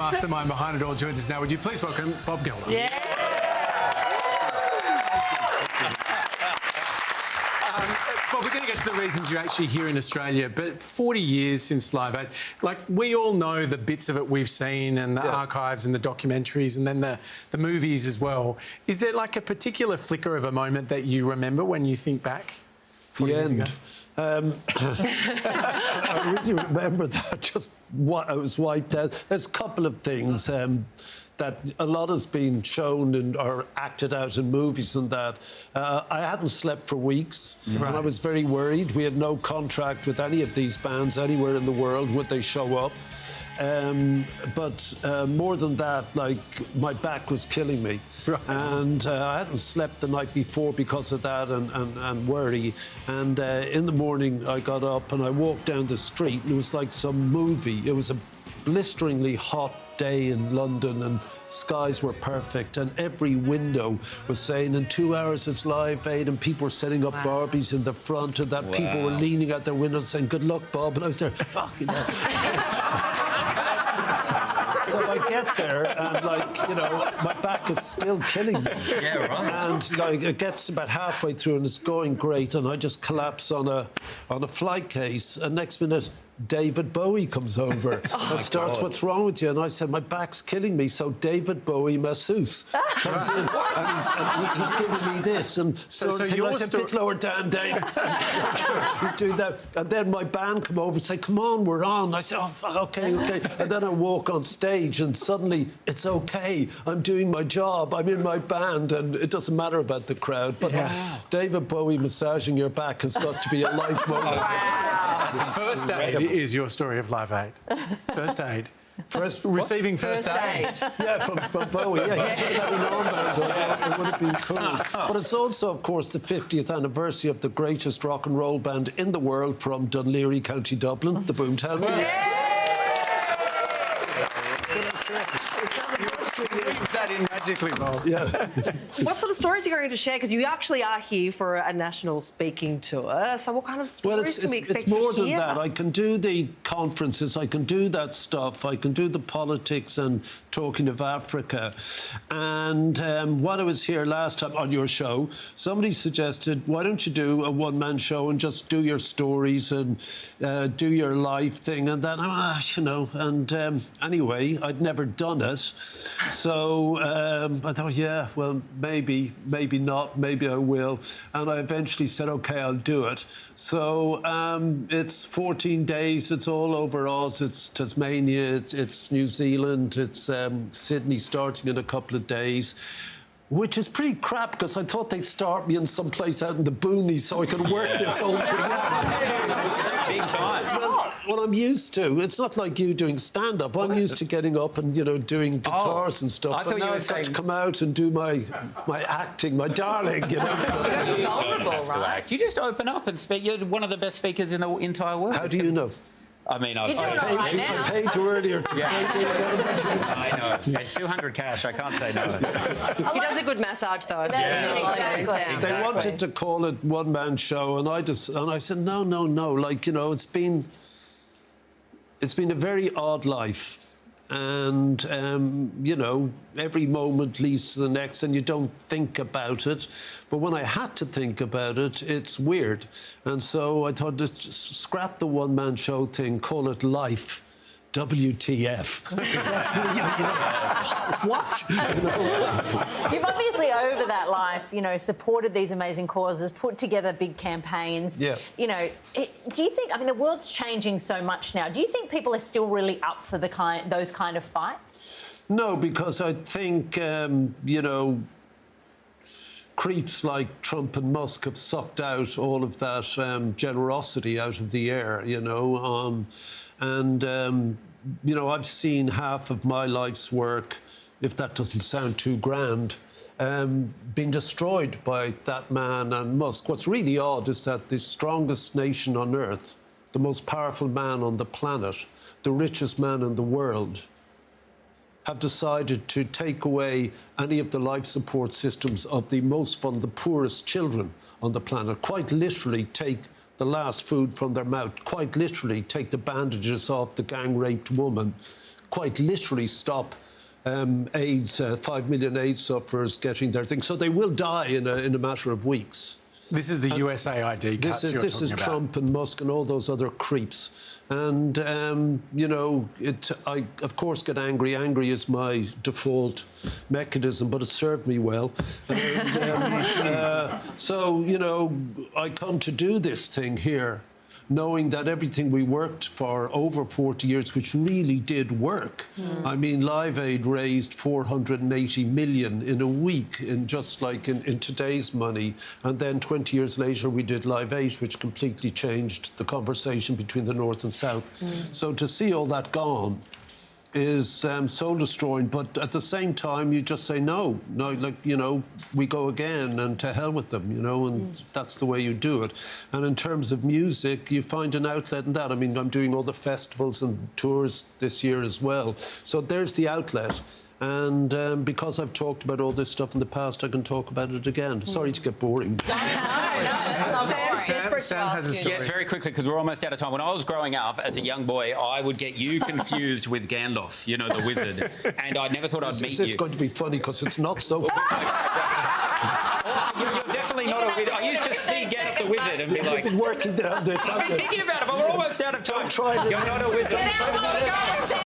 Mastermind behind it all joins us now. Would you please welcome Bob Geldof? Yeah. Bob, we're going to get to the reasons you're actually here in Australia, but 40 years since Live Aid, like, we all know the bits of it we've seen and the archives and the documentaries and then the movies as well. Is there, like, a particular flicker of a moment that you remember when you think back 40 years ago? I really remember that. I was wiped out. There's a couple of things that a lot has been shown or acted out in movies and that. I hadn't slept for weeks, and I was very worried. We had no contract with any of these bands anywhere in the world. Would they show up? But more than that, like, my back was killing me. Right. And I hadn't slept the night before because of that and worry. And in the morning, I got up and I walked down the street, and it was like some movie. It was a blisteringly hot day in London, and skies were perfect, and every window was saying, in 2 hours it's Live Aid, and people were setting up Barbies in the front, and that people were leaning out their windows saying, good luck, Bob, and I was there, fucking hell. So I get there, and, like, you know, my back is still killing me. Yeah, right. And, like, it gets about halfway through, and it's going great, and I just collapse on a flight case, and next minute, David Bowie comes over and starts, what's wrong with you? And I said, my back's killing me. So David Bowie, masseuse, comes in, and he's giving me this. And so I said, a bit lower down, Dave. He's doing that. And then my band come over and say, come on, we're on. I said, oh, okay. And then I walk on stage, and suddenly, it's okay. I'm doing my job. I'm in my band, and it doesn't matter about the crowd. But David Bowie massaging your back has got to be a life moment. First Aid is your story of Live Aid. First Aid. Receiving first aid. Yeah, from Bowie. Yeah, he took that in armband. It would have been cool. But it's also, of course, the 50th anniversary of the greatest rock and roll band in the world from Dunleary, County Dublin, the Boomtown Rats. That in magically, Bob. Yeah. What sort of stories are you going to share? Because you actually are here for a national speaking tour. So what kind of stories can we expect to hear? It's more than that. I can do the conferences, I can do that stuff, I can do the politics and talking of Africa. And when I was here last time on your show, somebody suggested, why don't you do a one-man show and just do your stories and do your live thing? And then, you know, and anyway, I'd never done it. So I thought, yeah, well, maybe not, maybe I will. And I eventually said, OK, I'll do it. So it's 14 days, it's all over Oz, it's Tasmania, it's New Zealand, it's Sydney starting in a couple of days, which is pretty crap, because I thought they'd start me in some place out in the boonies so I could work this whole thing out. Big time. Well, I'm used to. It's not like you doing stand-up. I'm used to getting up and, you know, doing guitars and stuff. But now I've got to come out and do my acting, my darling, you know. You're vulnerable, right? You just open up and speak. You're one of the best speakers in the entire world. How do you know? I mean, I paid you earlier to say I know. At 200 cash, I can't say no. He does a good massage, though. Exactly. They wanted to call it one-man show, and I said, no. Like, you know, it's been a very odd life. And, you know, every moment leads to the next and you don't think about it. But when I had to think about it, it's weird. And so I thought, let's scrap the one-man show thing, call it life. WTF. That's really, you know, what? You know? You've obviously, over that life, you know, supported these amazing causes, put together big campaigns. Yeah. You know, do you think, I mean, the world's changing so much now. Do you think people are still really up for those kind of fights? No, because I think, you know, creeps like Trump and Musk have sucked out all of that generosity out of the air, you know. You know, I've seen half of my life's work, if that doesn't sound too grand, being destroyed by that man and Musk. What's really odd is that the strongest nation on earth, the most powerful man on the planet, the richest man in the world, have decided to take away any of the life support systems of the poorest children on the planet, quite literally take the last food from their mouth, quite literally take the bandages off the gang-raped woman, quite literally stop AIDS, 5 million AIDS sufferers getting their thing. So they will die in a matter of weeks. This is the USAID cuts you're This is talking about. Trump and Musk and all those other creeps. And, you know, I, of course, get angry. Angry is my default mechanism, but it served me well. And, so, you know, I come to do this thing here, knowing that everything we worked for over 40 years, which really did work. I mean, Live Aid raised 480 million in a week, in just like in today's money. And then 20 years later, we did Live Aid, which completely changed the conversation between the North and South. So to see all that gone is soul-destroying, but at the same time, you just say no, like, you know, we go again, and to hell with them, you know, and that's the way you do it. And in terms of music, you find an outlet in that. I mean, I'm doing all the festivals and tours this year as well. So there's the outlet. And because I've talked about all this stuff in the past, I can talk about it again. Sorry to get boring. Sam has a story. Yes, very quickly, because we're almost out of time. When I was growing up as a young boy, I would get you confused with Gandalf, you know, the wizard. And I never thought I'd meet you. It's going to be funny because it's not so funny. You're definitely not a wizard. I used to see Gandalf the wizard and be like... I've been working there. I've been thinking about it, but we're almost out of time. Try it. You're not a wizard. Get out of the